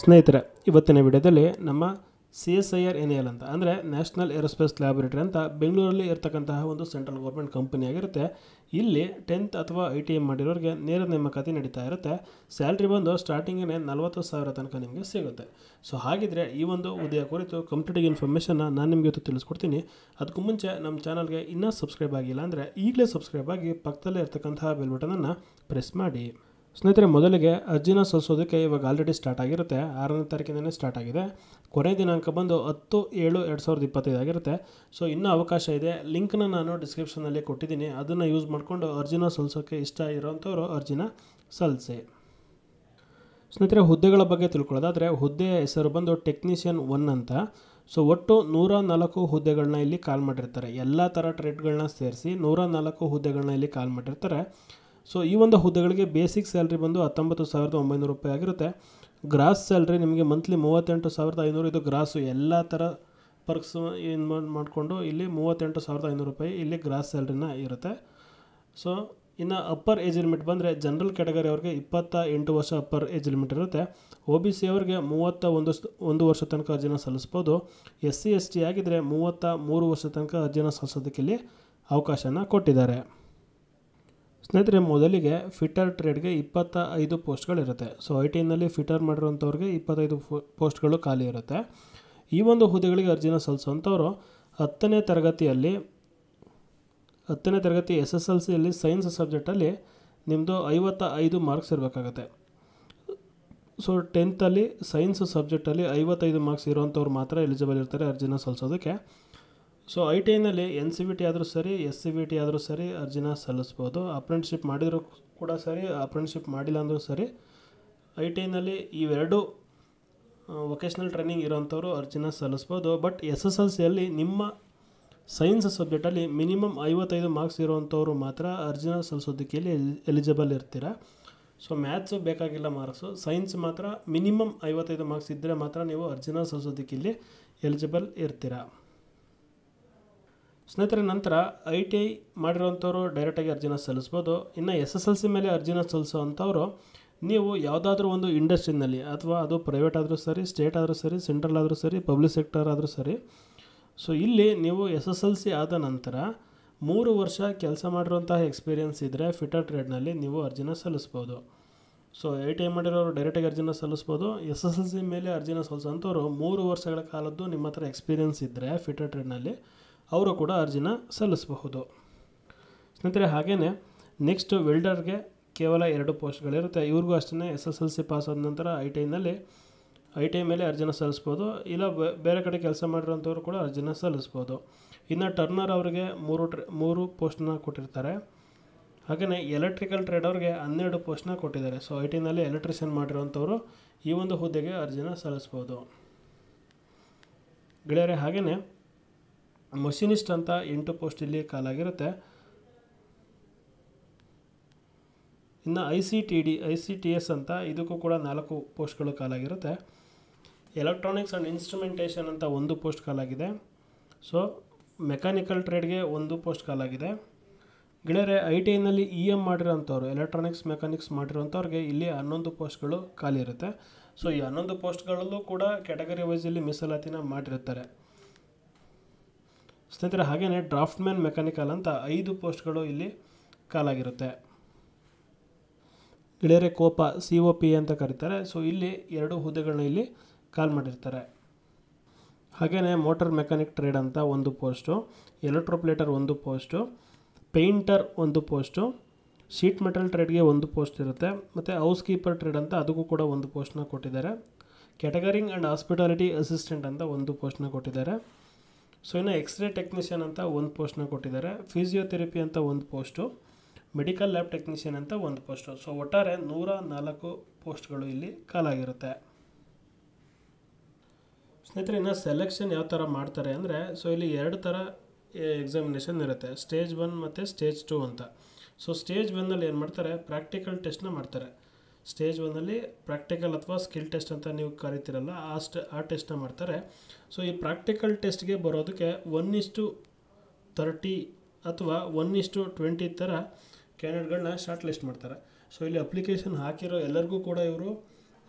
ಸ್ನೇಹಿತರೆ, ಇವತ್ತಿನ ವಿಡಿಯೋದಲ್ಲಿ ನಮ್ಮ CSIR NAL ಅಂತ ಅಂದರೆ ನ್ಯಾಷನಲ್ ಏರೋಸ್ಪೇಸ್ ಲ್ಯಾಬೊರೇಟರಿ ಅಂತ ಬೆಂಗಳೂರಲ್ಲಿ ಇರತಕ್ಕಂತಹ ಒಂದು ಸೆಂಟ್ರಲ್ ಗೌರ್ಮೆಂಟ್ ಕಂಪನಿ ಆಗಿರುತ್ತೆ. ಇಲ್ಲಿ 10th ಅಥವಾ ITM ಮಾಡಿರೋರಿಗೆ ನೇರ ನೇಮಕಾತಿ ನಡೀತಾ ಇರುತ್ತೆ. ಸ್ಯಾಲ್ರಿ ಬಂದು ಸ್ಟಾರ್ಟಿಂಗೇ 40,000 ತನಕ ನಿಮಗೆ ಸಿಗುತ್ತೆ. ಸೊ ಹಾಗಿದ್ರೆ ಈ ಒಂದು ಹುದ್ದೆಯ ಕುರಿತು ಕಂಪ್ಲೀಟ್ ಇನ್ಫಾರ್ಮೇಷನ್ನ ನಾನು ನಿಮಗೆ ಇವತ್ತು ತಿಳಿಸ್ಕೊಡ್ತೀನಿ. ಅದಕ್ಕೂ ಮುಂಚೆ ನಮ್ಮ ಚಾನಲ್ಗೆ ಇನ್ನೂ ಸಬ್ಸ್ಕ್ರೈಬ್ ಆಗಿಲ್ಲ ಅಂದರೆ ಈಗಲೇ ಸಬ್ಸ್ಕ್ರೈಬ್ ಆಗಿ ಪಕ್ಕದಲ್ಲೇ ಇರತಕ್ಕಂತಹ ಬೆಲ್ ಬಟನನ್ನು ಪ್ರೆಸ್ ಮಾಡಿ. ಸ್ನೇಹಿತರೆ, ಮೊದಲಿಗೆ ಅರ್ಜಿನ ಸಲ್ಲಿಸೋದಕ್ಕೆ ಇವಾಗ ಆಲ್ರೆಡಿ ಸ್ಟಾರ್ಟ್ ಆಗಿರುತ್ತೆ. 6ನೇ ತಾರೀಕಿಂದನೇ ಸ್ಟಾರ್ಟ್ ಆಗಿದೆ. ಕೊನೆ ದಿನಾಂಕ ಬಂದು 10/7/2025 ಆಗಿರುತ್ತೆ. ಸೊ ಇನ್ನೂ ಅವಕಾಶ ಇದೆ. ಲಿಂಕ್ನ ನಾನು ಡಿಸ್ಕ್ರಿಪ್ಷನಲ್ಲಿ ಕೊಟ್ಟಿದ್ದೀನಿ. ಅದನ್ನು ಯೂಸ್ ಮಾಡಿಕೊಂಡು ಅರ್ಜಿನ ಸಲ್ಲಿಸೋಕ್ಕೆ ಇಷ್ಟ ಇರೋವಂಥವ್ರು ಅರ್ಜಿನ ಸಲ್ಲಿಸಿ. ಸ್ನೇಹಿತರೆ, ಹುದ್ದೆಗಳ ಬಗ್ಗೆ ತಿಳ್ಕೊಳ್ಳೋದಾದರೆ ಹುದ್ದೆಯ ಹೆಸರು ಬಂದು ಟೆಕ್ನಿಷಿಯನ್ 1 ಅಂತ. ಸೊ ಒಟ್ಟು 104 ಹುದ್ದೆಗಳನ್ನ ಇಲ್ಲಿ ಕಾಲ್ ಮಾಡಿರ್ತಾರೆ. ಎಲ್ಲ ಥರ ಟ್ರೇಡ್ಗಳನ್ನ ಸೇರಿಸಿ 104 ಹುದ್ದೆಗಳನ್ನ ಇಲ್ಲಿ ಕಾಲ್ ಮಾಡಿರ್ತಾರೆ. ಸೊ ಈ ಒಂದು ಹುದ್ದೆಗಳಿಗೆ ಬೇಸಿಕ್ ಸ್ಯಾಲ್ರಿ ಬಂದು 19,900 ರೂಪಾಯಿ ಆಗಿರುತ್ತೆ. ಗ್ರಾಸ್ ಸ್ಯಾಲ್ರಿ ನಿಮಗೆ ಮಂತ್ಲಿ 38,500. ಇದು ಗ್ರಾಸು ಎಲ್ಲ ಥರ ಪರ್ಕ್ಸ್ ಏನು ಮಾಡಿಕೊಂಡು ಇಲ್ಲಿ 38,500 ರೂಪಾಯಿ ಇಲ್ಲಿ ಗ್ರಾಸ್ ಸ್ಯಾಲ್ರಿನ ಇರುತ್ತೆ. ಸೊ ಇನ್ನು ಅಪ್ಪರ್ ಏಜ್ ಲಿಮಿಟ್ ಬಂದರೆ ಜನರಲ್ ಕ್ಯಾಟಗರಿ ಅವ್ರಿಗೆ 28 ವರ್ಷ ಅಪ್ಪರ್ ಏಜ್ ಲಿಮಿಟ್ ಇರುತ್ತೆ. OBC ಅವ್ರಿಗೆ 31 ವರ್ಷ ತನಕ ಅರ್ಜಿನ ಸಲ್ಲಿಸ್ಬೋದು. SC ST ಆಗಿದ್ದರೆ 33 ವರ್ಷ ತನಕ ಅರ್ಜಿನ ಸಲ್ಲಿಸೋದಕ್ಕೆ ಇಲ್ಲಿ ಅವಕಾಶನ ಕೊಟ್ಟಿದ್ದಾರೆ. ಸ್ನೇಹಿತರೆ, ಮೊದಲಿಗೆ ಫಿಟ್ಟರ್ ಟ್ರೇಡ್ಗೆ 25 ಪೋಸ್ಟ್ಗಳಿರುತ್ತೆ. ಸೊ ITನಲ್ಲಿ ಫಿಟ್ಟರ್ ಮಾಡಿರೋಂಥವ್ರಿಗೆ 25 ಪೋಸ್ಟ್ಗಳು ಖಾಲಿ ಇರುತ್ತೆ. ಈ ಒಂದು ಹುದ್ದೆಗಳಿಗೆ ಅರ್ಜಿನ ಸಲ್ಲಿಸೋಂಥವ್ರು 10ನೇ ತರಗತಿ SSLCಯಲ್ಲಿ ಸೈನ್ಸ್ ಸಬ್ಜೆಕ್ಟಲ್ಲಿ ನಿಮ್ಮದು 55 ಮಾರ್ಕ್ಸ್ ಇರಬೇಕಾಗತ್ತೆ. ಸೊ 10th ಸೈನ್ಸ್ ಸಬ್ಜೆಕ್ಟಲ್ಲಿ 55 ಮಾರ್ಕ್ಸ್ ಇರೋವಂಥವ್ರು ಮಾತ್ರ ಎಲಿಜಿಬಲ್ ಇರ್ತಾರೆ ಅರ್ಜಿನ ಸಲ್ಲಿಸೋದಕ್ಕೆ. ಸೊ ITನಲ್ಲಿ NCVT ಆದರೂ ಸರಿ, SCVT ಆದರೂ ಸರಿ ಅರ್ಜಿನ ಸಲ್ಲಿಸ್ಬೋದು. ಅಪ್ರೆಂಟಿಸ್ಶಿಪ್ ಮಾಡಿದರೂ ಕೂಡ ಸರಿ, ಅಪ್ರೆಂಟಿಸ್ಶಿಪ್ ಮಾಡಿಲ್ಲ ಅಂದರೂ ಸರಿ. ITನಲ್ಲಿ ಇವೆರಡು ವೊಕೇಶ್ನಲ್ ಟ್ರೈನಿಂಗ್ ಇರೋವಂಥವ್ರು ಅರ್ಜಿನ ಸಲ್ಲಿಸ್ಬೋದು. ಬಟ್ SSLCಯಲ್ಲಿ ನಿಮ್ಮ ಸೈನ್ಸ್ ಸಬ್ಜೆಕ್ಟಲ್ಲಿ ಮಿನಿಮಮ್ 55 ಮಾರ್ಕ್ಸ್ ಇರೋವಂಥವ್ರು ಮಾತ್ರ ಅರ್ಜಿನ ಸಲ್ಲಿಸೋದಕ್ಕೆ ಇಲ್ಲಿ ಎಲಿಜಿಬಲ್ ಇರ್ತೀರ. ಸೊ ಮ್ಯಾಥ್ಸು ಬೇಕಾಗಿಲ್ಲ ಮಾರ್ಕ್ಸು, ಸೈನ್ಸ್ ಮಾತ್ರ ಮಿನಿಮಮ್ 55 ಮಾರ್ಕ್ಸ್ ಇದ್ದರೆ ಮಾತ್ರ ನೀವು ಅರ್ಜಿನ ಸಲ್ಲಿಸೋದಕ್ಕೆ ಇಲ್ಲಿ ಎಲಿಜಿಬಲ್ ಇರ್ತೀರ. ಸ್ನೇಹಿತರೆ, ನಂತರ ITI ಮಾಡಿರೋವಂಥವ್ರು ಡೈರೆಕ್ಟಾಗಿ ಅರ್ಜಿನ ಸಲ್ಲಿಸ್ಬೋದು. ಇನ್ನು SSLC ಮೇಲೆ ಅರ್ಜಿನ ಸಲ್ಲಿಸೋವಂಥವ್ರು ನೀವು ಯಾವುದಾದ್ರೂ ಒಂದು ಇಂಡಸ್ಟ್ರಿನಲ್ಲಿ, ಅಥವಾ ಅದು ಪ್ರೈವೇಟ್ ಆದರೂ ಸರಿ, ಸ್ಟೇಟ್ ಆದರೂ ಸರಿ, ಸೆಂಟ್ರಲ್ ಆದರೂ ಸರಿ, ಪಬ್ಲಿಕ್ ಸೆಕ್ಟರ್ ಆದರೂ ಸರಿ. ಸೊ ಇಲ್ಲಿ ನೀವು SSLC ಆದ ನಂತರ 3 ವರ್ಷ ಕೆಲಸ ಮಾಡಿರುವಂತಹ ಎಕ್ಸ್ಪೀರಿಯನ್ಸ್ ಇದ್ದರೆ ಫಿಟ್ಟರ್ ಟ್ರೇಡ್ನಲ್ಲಿ ನೀವು ಅರ್ಜಿನ ಸಲ್ಲಿಸ್ಬೋದು. ಸೊ ITI ಮಾಡಿರೋರು ಡೈರೆಕ್ಟಾಗಿ ಅರ್ಜಿನ ಸಲ್ಲಿಸ್ಬೋದು. SSLC ಮೇಲೆ ಅರ್ಜಿನ ಸಲ್ಲಿಸೋಂಥವ್ರು 3 ವರ್ಷಗಳ ಕಾಲದ್ದು ನಿಮ್ಮ ಹತ್ರ ಎಕ್ಸ್ಪೀರಿಯನ್ಸ್ ಇದ್ದರೆ ಫಿಟ್ಟರ್ ಟ್ರೇಡ್ನಲ್ಲಿ ಅವರು ಕೂಡ ಅರ್ಜಿನ ಸಲ್ಲಿಸಬಹುದು. ಸ್ನೇಹಿತರೆ, ಹಾಗೆಯೇ ನೆಕ್ಸ್ಟ್ ವೆಲ್ಡರ್ಗೆ ಕೇವಲ 2 ಪೋಸ್ಟ್ಗಳಿರುತ್ತೆ. ಇವ್ರಿಗೂ ಅಷ್ಟೇ SSLC ಪಾಸ್ ಆದ ನಂತರ ITI ಮೇಲೆ ಅರ್ಜಿನ ಸಲ್ಲಿಸ್ಬೋದು. ಇಲ್ಲ ಬೇರೆ ಕಡೆ ಕೆಲಸ ಮಾಡಿರೋಂಥವ್ರು ಕೂಡ ಅರ್ಜಿನ ಸಲ್ಲಿಸ್ಬೋದು. ಇನ್ನು ಟರ್ನರ್ ಅವರಿಗೆ 3 ಪೋಸ್ಟನ್ನ ಕೊಟ್ಟಿರ್ತಾರೆ. ಹಾಗೆಯೇ ಎಲೆಕ್ಟ್ರಿಕಲ್ ಟ್ರೇಡ್ ಅವ್ರಿಗೆ 12 ಪೋಸ್ಟನ್ನ ಕೊಟ್ಟಿದ್ದಾರೆ. ಸೊ ITನಲ್ಲಿ ಎಲೆಕ್ಟ್ರಿಷಿಯನ್ ಮಾಡಿರೋಂಥವ್ರು ಈ ಒಂದು ಹುದ್ದೆಗೆ ಅರ್ಜಿನ ಸಲ್ಲಿಸ್ಬೋದು. ಗೆಳೆಯರೆ, ಹಾಗೆಯೇ ಮಷಿನಿಸ್ಟ್ ಅಂತ 8 ಪೋಸ್ಟ್ ಇಲ್ಲಿ ಕಾಲಾಗಿರುತ್ತೆ. ಇನ್ನು ICTS ಅಂತ ಇದಕ್ಕೂ ಕೂಡ 4 ಪೋಸ್ಟ್ಗಳು ಕಾಲಾಗಿರುತ್ತೆ. ಎಲೆಕ್ಟ್ರಾನಿಕ್ಸ್ ಆ್ಯಂಡ್ ಇನ್ಸ್ಟ್ರುಮೆಂಟೇಷನ್ ಅಂತ 1 ಪೋಸ್ಟ್ ಕಾಲಾಗಿದೆ. ಸೊ ಮೆಕ್ಯಾನಿಕಲ್ ಟ್ರೇಡ್ಗೆ 1 ಪೋಸ್ಟ್ ಕಾಲಾಗಿದೆ. ಗೆಳೆಯರೆ, ITನಲ್ಲಿ EM ಮಾಡಿರೋಂಥವ್ರು, ಎಲೆಕ್ಟ್ರಾನಿಕ್ಸ್ ಮೆಕ್ಯಾನಿಕ್ಸ್ ಮಾಡಿರೋಂಥವ್ರಿಗೆ ಇಲ್ಲಿ 11 ಪೋಸ್ಟ್ಗಳು ಖಾಲಿ ಇರುತ್ತೆ. ಸೊ ಈ 11 ಪೋಸ್ಟ್ಗಳಲ್ಲೂ ಕೂಡ ಕ್ಯಾಟಗರಿ ವೈಸಲ್ಲಿ ಮೀಸಲಾತಿನ ಮಾಡಿರ್ತಾರೆ. ಸ್ನೇಹಿತರೆ, ಹಾಗೆಯೇ ಡ್ರಾಫ್ಟ್ಮ್ಯಾನ್ ಮೆಕ್ಯಾನಿಕಲ್ ಅಂತ 5 ಪೋಸ್ಟ್ಗಳು ಇಲ್ಲಿ ಕಾಲಾಗಿರುತ್ತೆ. ಗೆಳೆಯರೆ, COP ಅಂತ ಕರೀತಾರೆ. ಸೊ ಇಲ್ಲಿ 2 ಹುದ್ದೆಗಳನ್ನ ಇಲ್ಲಿ ಕಾಲ್ ಮಾಡಿರ್ತಾರೆ. ಹಾಗೆಯೇ ಮೋಟರ್ ಮೆಕ್ಯಾನಿಕ್ ಟ್ರೇಡ್ ಅಂತ 1 post, electroplater 1 post, painter 1 post, sheet metal ಟ್ರೇಡ್ಗೆ 1 ಪೋಸ್ಟ್ ಇರುತ್ತೆ. ಮತ್ತು ಹೌಸ್ ಕೀಪರ್ ಟ್ರೇಡ್ ಅಂತ ಅದಕ್ಕೂ ಕೂಡ 1 ಪೋಸ್ಟ್ನ ಕೊಟ್ಟಿದ್ದಾರೆ. ಕ್ಯಾಟಗರಿಂಗ್ ಆ್ಯಂಡ್ ಹಾಸ್ಪಿಟಾಲಿಟಿ ಅಸಿಸ್ಟೆಂಟ್ ಅಂತ 1 ಪೋಸ್ಟ್ನ ಕೊಟ್ಟಿದ್ದಾರೆ. ಸೊ ಇನ್ನು ಎಕ್ಸ್ರೇ ಟೆಕ್ನಿಷಿಯನ್ ಅಂತ 1 ಪೋಸ್ಟ್ನ ಕೊಟ್ಟಿದ್ದಾರೆ. ಫಿಸಿಯೋಥೆರಪಿ ಅಂತ 1 ಪೋಸ್ಟು, ಮೆಡಿಕಲ್ ಲ್ಯಾಬ್ ಟೆಕ್ನಿಷಿಯನ್ ಅಂತ 1 ಪೋಸ್ಟು. ಸೊ ಒಟ್ಟಾರೆ 104 ಪೋಸ್ಟ್ಗಳು ಇಲ್ಲಿ ಕಾಲಾಗಿರುತ್ತೆ. ಸ್ನೇಹಿತರೆ, ಇನ್ನು ಸೆಲೆಕ್ಷನ್ ಯಾವ ಥರ ಮಾಡ್ತಾರೆ ಅಂದರೆ, ಸೊ ಇಲ್ಲಿ 2 ಥರ ಎಕ್ಸಾಮಿನೇಷನ್ ಇರುತ್ತೆ. ಸ್ಟೇಜ್ 1 ಮತ್ತು ಸ್ಟೇಜ್ 2 ಅಂತ. ಸೊ ಸ್ಟೇಜ್ 1ನಲ್ಲಿ ಏನು ಮಾಡ್ತಾರೆ, ಪ್ರಾಕ್ಟಿಕಲ್ ಟೆಸ್ಟ್ನ ಮಾಡ್ತಾರೆ. ಸ್ಟೇಜ್ 1ನಲ್ಲಿ ಪ್ರಾಕ್ಟಿಕಲ್ ಅಥವಾ ಸ್ಕಿಲ್ ಟೆಸ್ಟ್ ಅಂತ ನೀವು ಕರಿತೀರಲ್ಲ, ಆ ಟೆಸ್ಟ್ನ ಮಾಡ್ತಾರೆ. ಸೊ ಈ ಪ್ರಾಕ್ಟಿಕಲ್ ಟೆಸ್ಟ್ಗೆ ಬರೋದಕ್ಕೆ 1:30 ಅಥವಾ 1:20 ಥರ ಕ್ಯಾಂಡಿಡೇಟ್ಗಳನ್ನ ಶಾರ್ಟ್ ಲಿಸ್ಟ್ ಮಾಡ್ತಾರೆ. ಸೊ ಇಲ್ಲಿ ಅಪ್ಲಿಕೇಶನ್ ಹಾಕಿರೋ ಎಲ್ಲರಿಗೂ ಕೂಡ ಇವರು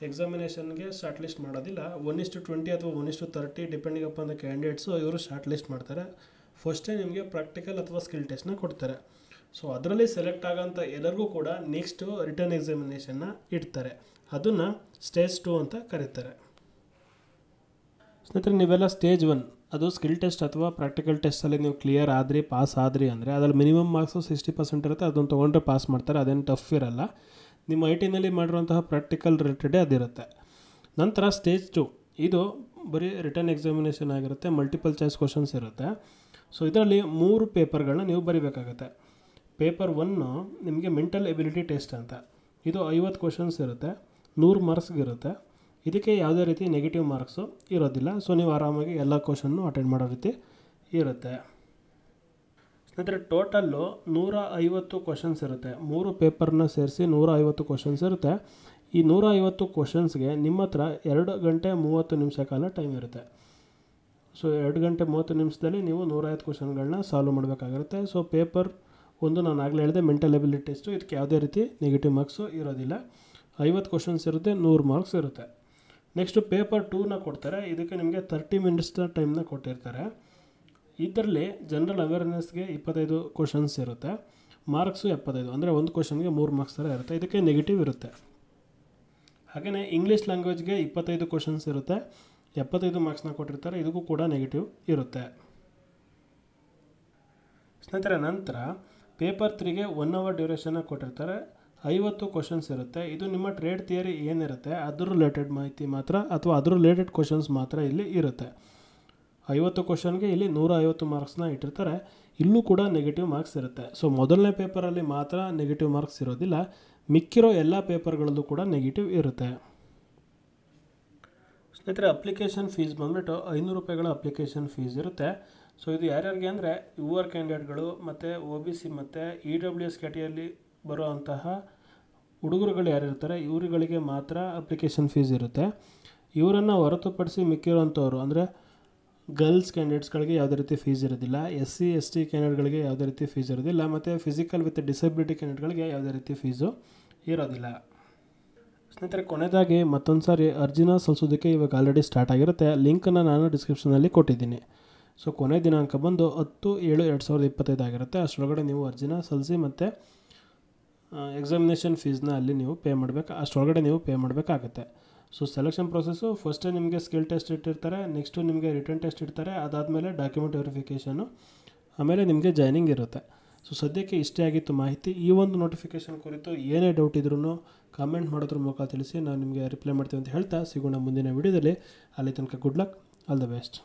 ಎಕ್ಸಾಮಿನೇಷನ್ಗೆ ಶಾರ್ಟ್ ಲಿಸ್ಟ್ ಮಾಡೋದಿಲ್ಲ. 1:20 ಅಥವಾ 1:30 ಡಿಪೆಂಡಿಂಗ್ ಅಪಾನ್ ದ ಕ್ಯಾಂಡಿಡೇಟ್ಸು ಇವರು ಶಾರ್ಟ್ ಲಿಸ್ಟ್ ಮಾಡ್ತಾರೆ. ಫಸ್ಟೇ ನಿಮಗೆ ಪ್ರಾಕ್ಟಿಕಲ್ ಅಥವಾ ಸ್ಕಿಲ್ ಟೆಸ್ಟ್ನ ಕೊಡ್ತಾರೆ. ಸೊ ಅದರಲ್ಲಿ ಸೆಲೆಕ್ಟ್ ಆಗೋಂಥ ಎಲ್ಲರಿಗೂ ಕೂಡ ನೆಕ್ಸ್ಟು ರಿಟರ್ನ್ ಎಕ್ಸಾಮಿನೇಷನ್ನ ಇಡ್ತಾರೆ. ಅದನ್ನು ಸ್ಟೇಜ್ 2 ಅಂತ ಕರೀತಾರೆ. ಸ್ನೇಹಿತರೆ, ನೀವೆಲ್ಲ ಸ್ಟೇಜ್ 1 ಅದು ಸ್ಕಿಲ್ ಟೆಸ್ಟ್ ಅಥವಾ ಪ್ರಾಕ್ಟಿಕಲ್ ಟೆಸ್ಟಲ್ಲಿ ನೀವು ಕ್ಲಿಯರ್ ಆದ್ರಿ, ಪಾಸ್ ಆದ್ರಿ ಅಂದರೆ ಅದರಲ್ಲಿ ಮಿನಿಮಮ್ ಮಾರ್ಕ್ಸು 60% ಇರುತ್ತೆ. ಅದನ್ನು ತೊಗೊಂಡ್ರೆ ಪಾಸ್ ಮಾಡ್ತಾರೆ, ಅದೇನು ಟಫ್ ಇರಲ್ಲ. ನಿಮ್ಮ IT ಮಾಡಿರುವಂತಹ ಪ್ರಾಕ್ಟಿಕಲ್ ರಿಲೇಟೆಡೇ ಅದಿರುತ್ತೆ. ನಂತರ ಸ್ಟೇಜ್ 2 ಇದು ಬರೀ ರಿಟರ್ನ್ ಎಕ್ಸಾಮಿನೇಷನ್ ಆಗಿರುತ್ತೆ, ಮಲ್ಟಿಪಲ್ ಚಾಯ್ಸ್ ಕ್ವಶನ್ಸ್ ಇರುತ್ತೆ. ಸೊ ಇದರಲ್ಲಿ 3 ಪೇಪರ್ಗಳನ್ನ ನೀವು ಬರೀಬೇಕಾಗುತ್ತೆ. ಪೇಪರ್ 1 ನಿಮಗೆ ಮೆಂಟಲ್ ಎಬಿಲಿಟಿ ಟೆಸ್ಟ್ ಅಂತ. ಇದು 50 ಕ್ವಶನ್ಸ್ ಇರುತ್ತೆ, 100 ಮಾರ್ಕ್ಸ್ಗಿರುತ್ತೆ. ಇದಕ್ಕೆ ಯಾವುದೇ ರೀತಿ ನೆಗೆಟಿವ್ ಮಾರ್ಕ್ಸು ಇರೋದಿಲ್ಲ. ಸೊ ನೀವು ಆರಾಮಾಗಿ ಎಲ್ಲ ಕ್ವಶನ್ನು ಅಟೆಂಡ್ ಮಾಡೋ ರೀತಿ ಇರುತ್ತೆ. ಸ್ನೇಹಿತರೆ, ಟೋಟಲ್ಲು 150 ಕ್ವಶನ್ಸ್ ಇರುತ್ತೆ. 3 ಪೇಪರ್ನ ಸೇರಿಸಿ 150 ಕ್ವಶನ್ಸ್ ಇರುತ್ತೆ. ಈ 150 ಕ್ವಶನ್ಸ್ಗೆ ನಿಮ್ಮ ಹತ್ರ 2 ಗಂಟೆ 30 ನಿಮಿಷ ಕಾಲ ಟೈಮ್ ಇರುತ್ತೆ. ಸೊ 2 ಗಂಟೆ 30 ನಿಮಿಷದಲ್ಲಿ ನೀವು 150 ಕ್ವಶನ್ಗಳನ್ನ ಸಾಲ್ವ್ ಮಾಡಬೇಕಾಗಿರುತ್ತೆ. ಸೊ ಪೇಪರ್ 1 ನಾನು ಆಗಲೇ ಹೇಳಿದೆ ಮೆಂಟಲ್ ಎಬಿಲಿಟಿ ಟೆಸ್ಟು, ಇದಕ್ಕೆ ಯಾವುದೇ ರೀತಿ ನೆಗೆಟಿವ್ ಮಾರ್ಕ್ಸು ಇರೋದಿಲ್ಲ. 50 ಕ್ವಶನ್ಸ್ ಇರುತ್ತೆ, 100 ಮಾರ್ಕ್ಸ್ ಇರುತ್ತೆ. ನೆಕ್ಸ್ಟು ಪೇಪರ್ 2ನ ಕೊಡ್ತಾರೆ. ಇದಕ್ಕೆ ನಿಮಗೆ 30 ಮಿನಿಟ್ಸ್ನ ಟೈಮ್ನ ಕೊಟ್ಟಿರ್ತಾರೆ. ಇದರಲ್ಲಿ ಜನರಲ್ ಅವೇರ್ನೆಸ್ಗೆ 25 ಕ್ವಶನ್ಸ್ ಇರುತ್ತೆ, ಮಾರ್ಕ್ಸು 75, ಅಂದರೆ ಒಂದು ಕ್ವಶನ್ಗೆ 3 ಮಾರ್ಕ್ಸ್ ಥರ ಇರುತ್ತೆ. ಇದಕ್ಕೆ ನೆಗೆಟಿವ್ ಇರುತ್ತೆ. ಹಾಗೆಯೇ ಇಂಗ್ಲೀಷ್ ಲ್ಯಾಂಗ್ವೇಜ್ಗೆ 25 ಕ್ವಶನ್ಸ್ ಇರುತ್ತೆ, 75 ಮಾರ್ಕ್ಸ್ನ ಕೊಟ್ಟಿರ್ತಾರೆ. ಇದಕ್ಕೂ ಕೂಡ ನೆಗೆಟಿವ್ ಇರುತ್ತೆ. ಸ್ನೇಹಿತರೆ, ನಂತರ ಪೇಪರ್ 3ಗೆ 1 ಅವರ್ ಡ್ಯೂರೇಷನ್ನ ಕೊಟ್ಟಿರ್ತಾರೆ. 50 ಕ್ವಶನ್ಸ್ ಇರುತ್ತೆ. ಇದು ನಿಮ್ಮ ಟ್ರೇಡ್ ಥಿಯರಿ ಏನಿರುತ್ತೆ ಅದ್ರ ರಿಲೇಟೆಡ್ ಮಾಹಿತಿ ಮಾತ್ರ ಅಥವಾ ಅದ್ರ ರಿಲೇಟೆಡ್ ಕ್ವಶನ್ಸ್ ಮಾತ್ರ ಇಲ್ಲಿ ಇರುತ್ತೆ. 50 ಕ್ವಶನ್ಗೆ ಇಲ್ಲಿ 150 ಮಾರ್ಕ್ಸ್ನ ಇಟ್ಟಿರ್ತಾರೆ. ಇಲ್ಲೂ ಕೂಡ ನೆಗೆಟಿವ್ ಮಾರ್ಕ್ಸ್ ಇರುತ್ತೆ. ಸೊ ಮೊದಲನೇ ಪೇಪರಲ್ಲಿ ಮಾತ್ರ ನೆಗೆಟಿವ್ ಮಾರ್ಕ್ಸ್ ಇರೋದಿಲ್ಲ, ಮಿಕ್ಕಿರೋ ಎಲ್ಲ ಪೇಪರ್ಗಳಲ್ಲೂ ಕೂಡ ನೆಗೆಟಿವ್ ಇರುತ್ತೆ. ಸ್ನೇಹಿತರೆ, ಅಪ್ಲಿಕೇಶನ್ ಫೀಸ್ ಬಂದುಬಿಟ್ಟು 500 ರೂಪಾಯಿಗಳ ಅಪ್ಲಿಕೇಶನ್ ಫೀಸ್ ಇರುತ್ತೆ. ಸೊ ಇದು ಯಾರ್ಯಾರಿಗೆ ಅಂದರೆ ಯುವರ್ ಕ್ಯಾಂಡಿಡೇಟ್ಗಳು ಮತ್ತು OBC ಮತ್ತು EWS ಕ್ಯಾಟಗರಿಯಲ್ಲಿ ಬರುವಂತಹ ಹುಡುಗರುಗಳು ಯಾರಿರ್ತಾರೆ ಇವರುಗಳಿಗೆ ಮಾತ್ರ ಅಪ್ಲಿಕೇಶನ್ ಫೀಸ್ ಇರುತ್ತೆ. ಇವರನ್ನು ಹೊರತುಪಡಿಸಿ ಮಿಕ್ಕಿರೋಂಥವ್ರು ಅಂದರೆ ಗರ್ಲ್ಸ್ ಕ್ಯಾಂಡಿಡೇಟ್ಸ್ಗಳಿಗೆ ಯಾವುದೇ ರೀತಿ ಫೀಸ್ ಇರೋದಿಲ್ಲ, SC ST ಕ್ಯಾಂಡಿಡೇಟ್ಗಳಿಗೆ ಯಾವುದೇ ರೀತಿ ಫೀಸ್ ಇರೋದಿಲ್ಲ, ಮತ್ತು ಫಿಸಿಕಲ್ ವಿತ್ ಡಿಸಬಿಲಿಟಿ ಕ್ಯಾಂಡಿಡೇಟ್ಗಳಿಗೆ ಯಾವುದೇ ರೀತಿ ಫೀಸು ಇರೋದಿಲ್ಲ. ಸ್ನೇಹಿತರೆ, ಕೊನೆಯದಾಗಿ ಮತ್ತೊಂದು ಸಾರಿ ಅರ್ಜಿನ ಸಲ್ಲಿಸೋದಕ್ಕೆ ಇವಾಗ ಆಲ್ರೆಡಿ ಸ್ಟಾರ್ಟ್ ಆಗಿರುತ್ತೆ. ಲಿಂಕನ್ನು ನಾನು ಡಿಸ್ಕ್ರಿಪ್ಷನಲ್ಲಿ ಕೊಟ್ಟಿದ್ದೀನಿ. ಸೊ ಕೊನೆ ದಿನಾಂಕ ಬಂದು 10/7/2025 ಆಗಿರುತ್ತೆ. ಅಷ್ಟರೊಳಗಡೆ ನೀವು ಅರ್ಜಿನ ಸಲ್ಲಿಸಿ ಮತ್ತು ಎಕ್ಸಾಮಿನೇಷನ್ ಫೀಸ್ನ ಅಲ್ಲಿ ನೀವು ಪೇ ಮಾಡಬೇಕು, ಅಷ್ಟರೊಳಗಡೆ ನೀವು ಪೇ ಮಾಡಬೇಕಾಗುತ್ತೆ. ಸೊ ಸೆಲೆಕ್ಷನ್ ಪ್ರೊಸೆಸ್ಸು ಫಸ್ಟೇ ನಿಮಗೆ ಸ್ಕಿಲ್ ಟೆಸ್ಟ್ ಇಟ್ಟಿರ್ತಾರೆ, ನೆಕ್ಸ್ಟು ನಿಮಗೆ ರಿಟರ್ನ್ ಟೆಸ್ಟ್ ಇಡ್ತಾರೆ, ಅದಾದಮೇಲೆ ಡಾಕ್ಯುಮೆಂಟ್ ವೆರಿಫಿಕೇಷನು, ಆಮೇಲೆ ನಿಮಗೆ ಜಾಯ್ನಿಂಗ್ ಇರುತ್ತೆ. ಸೊ ಸದ್ಯಕ್ಕೆ ಇಷ್ಟೇ ಆಗಿತ್ತು ಮಾಹಿತಿ. ಈ ಒಂದು ನೋಟಿಫಿಕೇಷನ್ ಕುರಿತು ಏನೇ ಡೌಟ್ ಇದ್ರೂ ಕಾಮೆಂಟ್ ಮಾಡೋದ್ರ ಮೂಲಕ ತಿಳಿಸಿ, ನಾನು ನಿಮಗೆ ರಿಪ್ಲೈ ಮಾಡ್ತೀವಿ ಅಂತ ಹೇಳ್ತಾ ಸಿಗೋಣ ಮುಂದಿನ ವಿಡಿಯೋದಲ್ಲಿ. ಅಲ್ಲಿ ತನಕ good luck, all the best.